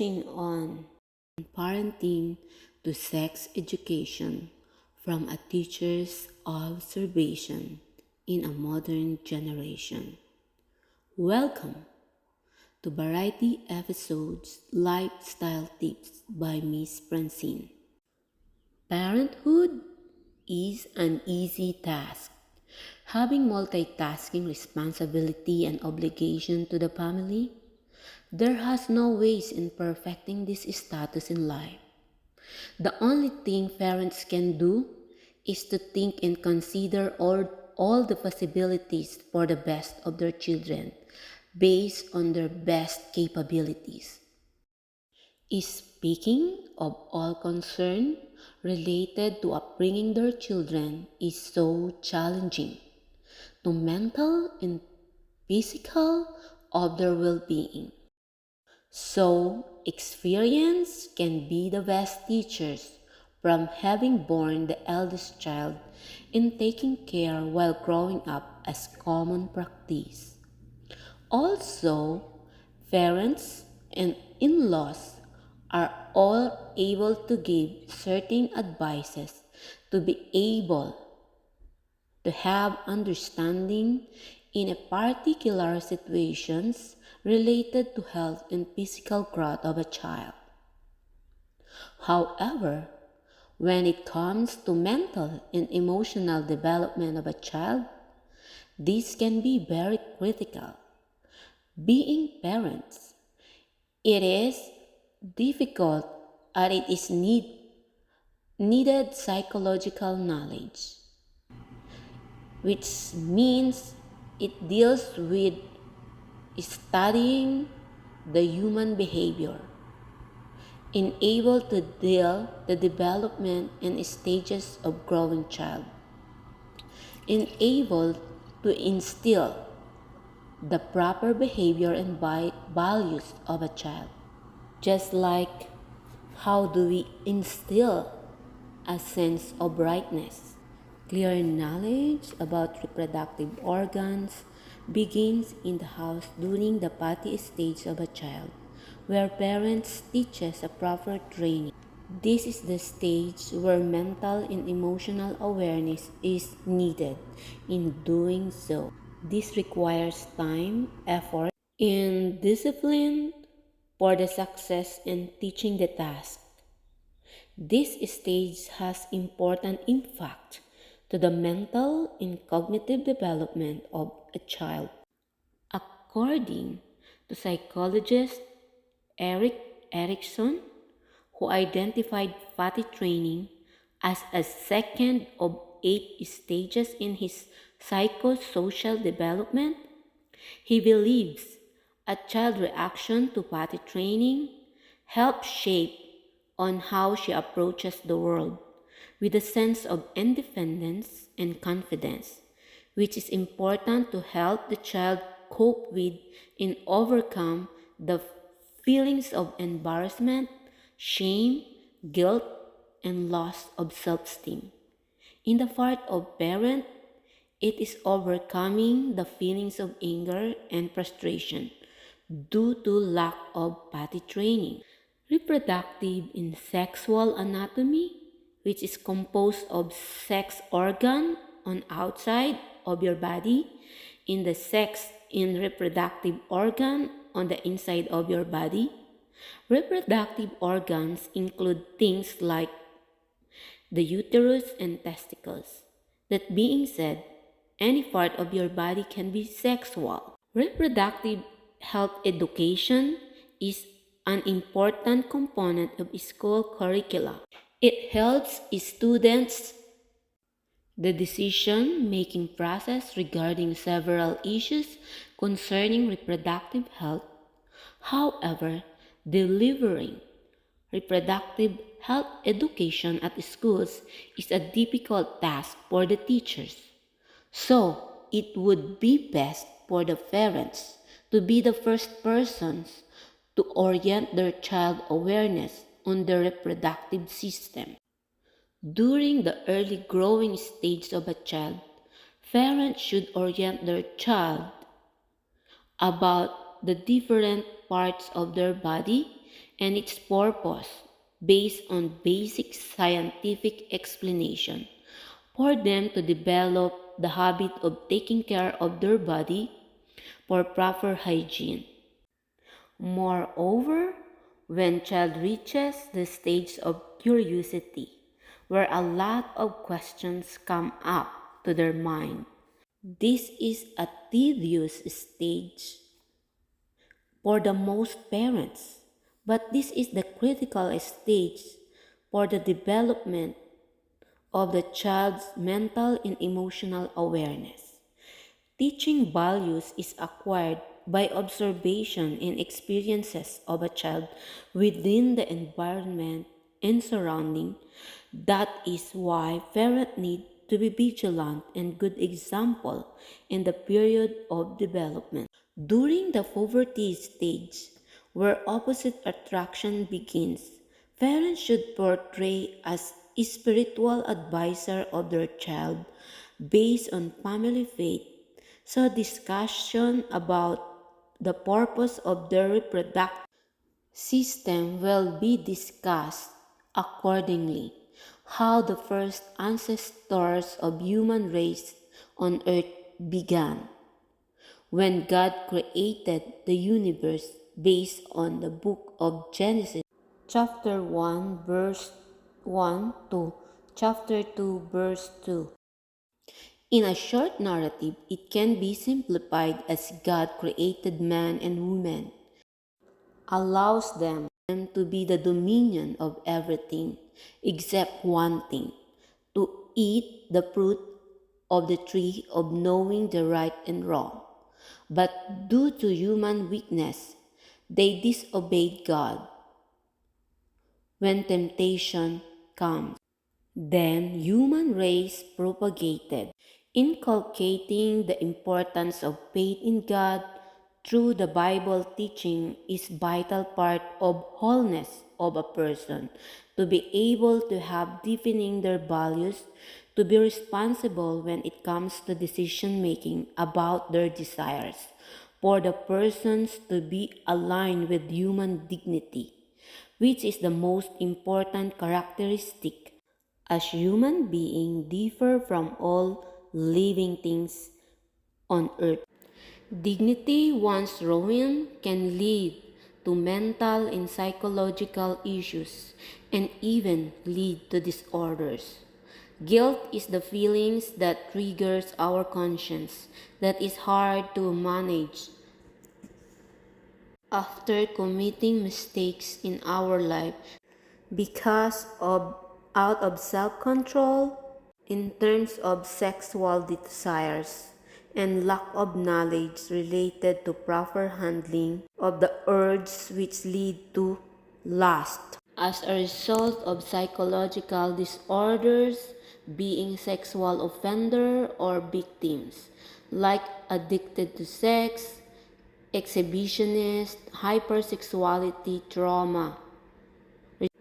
touching on parenting to sex education from a teacher's observation in a modern generation. Welcome to Variety Episodes Lifestyle Tips by Ms.Franzine. Parenthood is an easy task. Having multitasking responsibility and obligation to the family, there has no ways in perfecting this status in life. The only thing parents can do is to think and consider all the possibilities for the best of their children based on their best capabilities. Speaking of all concern related to upbringing their children is so challenging to mental and physical of their well-being. So, experience can be the best teachers from having born the eldest child and taking care while growing up as common practice. Also, parents and in-laws are all able to give certain advices to be able to have understanding in a particular situations related to health and physical growth of a child. However, when it comes to mental and emotional development of a child, this can be very critical. Being parents, it is difficult and it is needed psychological knowledge, which means it deals with studying the human behavior and able to deal the development and stages of growing child and able to instill the proper behavior and values of a child. Just like how do we instill a sense of rightness? Clear knowledge about reproductive organs begins in the house during the potty stage of a child, where parents teaches a proper training. This is the stage where mental and emotional awareness is needed in doing so. This requires time, effort, and discipline for the success in teaching the task. This stage has important impact to the mental and cognitive development of a child. According to psychologist Erik Erikson, who identified potty training as a second of 8 stages in his psychosocial development, he believes a child's reaction to potty training helps shape on how she approaches the world with a sense of independence and confidence, which is important to help the child cope with and overcome the feelings of embarrassment, shame, guilt, and loss of self-esteem. In the part of parent, it is overcoming the feelings of anger and frustration due to lack of potty training. Reproductive and sexual anatomy, which is composed of sex organ on outside of your body and the sex and reproductive organ on the inside of your body. Reproductive organs include things like the uterus and testicles. That being said, any part of your body can be sexual. Reproductive health education is an important component of school curricula. It helps students the decision-making process regarding several issues concerning reproductive health. However, delivering reproductive health education at schools is a difficult task for the teachers. So, it would be best for the parents to be the first persons to orient their child awareness on the reproductive system. During the early growing stage of a child, parents should orient their child about the different parts of their body and its purpose based on basic scientific explanation for them to develop the habit of taking care of their body for proper hygiene. Moreover, when child reaches the stage of curiosity, where a lot of questions come up to their mind, this is a tedious stage for the most parents, but this is the critical stage for the development of the child's mental and emotional awareness. Teaching values is acquired by observation and experiences of a child within the environment and surrounding. That is why parents need to be vigilant and good example in the period of development. During the puberty stage, where opposite attraction begins, parents should portray as a spiritual advisor of their child based on family faith, so discussion about the purpose of their reproductive system will be discussed accordingly. How the first ancestors of human race on earth began. When God created the universe based on the book of Genesis, chapter 1, verse 1 to chapter 2, verse 2. In a short narrative, it can be simplified as God created man and woman, allows them to be the dominion of everything except one thing, to eat the fruit of the tree of knowing the right and wrong. But due to human weakness, they disobeyed God when temptation comes. Then human race propagated, inculcating the importance of faith in God through the Bible teaching is vital part of wholeness of a person, to be able to have defining their values, to be responsible when it comes to decision making about their desires, for the persons to be aligned with human dignity, which is the most important characteristic as human beings differ from all living things on earth. Dignity once ruined can lead to mental and psychological issues and even lead to disorders. Guilt is the feelings that triggers our conscience that is hard to manage after committing mistakes in our life because of out of self-control in terms of sexual desires and lack of knowledge related to proper handling of the urges which lead to lust. As a result of psychological disorders, being sexual offender or victims, like addicted to sex, exhibitionist, hypersexuality trauma,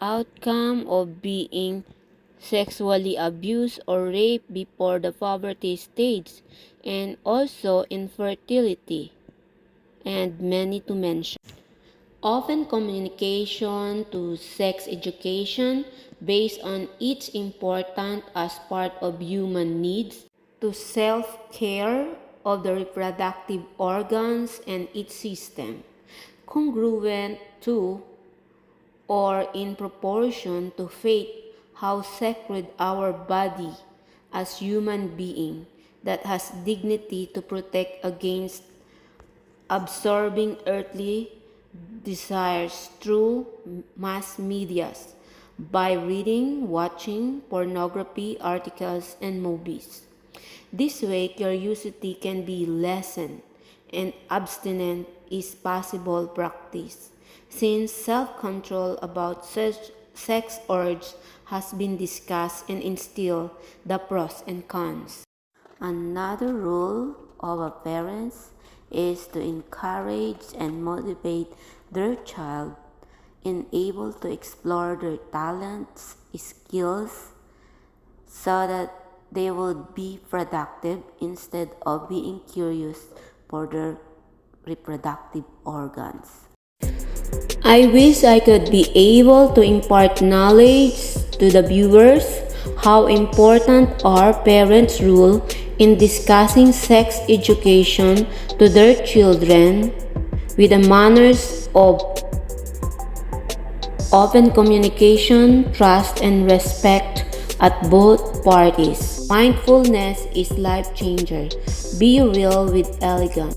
outcome of being sexually abused or raped before the puberty stage, and also infertility, and many to mention. Often communication to sex education based on its important as part of human needs to self-care of the reproductive organs and its system, congruent to or in proportion to faith, how sacred our body as human being that has dignity to protect against absorbing earthly desires through mass medias by reading, watching pornography articles and movies. This way, curiosity can be lessened and abstinence is possible practice, since self-control about sex urge has been discussed and instilled the pros and cons. Another role of a parent is to encourage and motivate their child and able to explore their talents, skills, so that they will be productive instead of being curious for their reproductive organs. I wish I could be able to impart knowledge to the viewers how important our parents' role in discussing sex education to their children with the manners of open communication, trust, and respect at both parties. Mindfulness is life changer. Be real with elegance.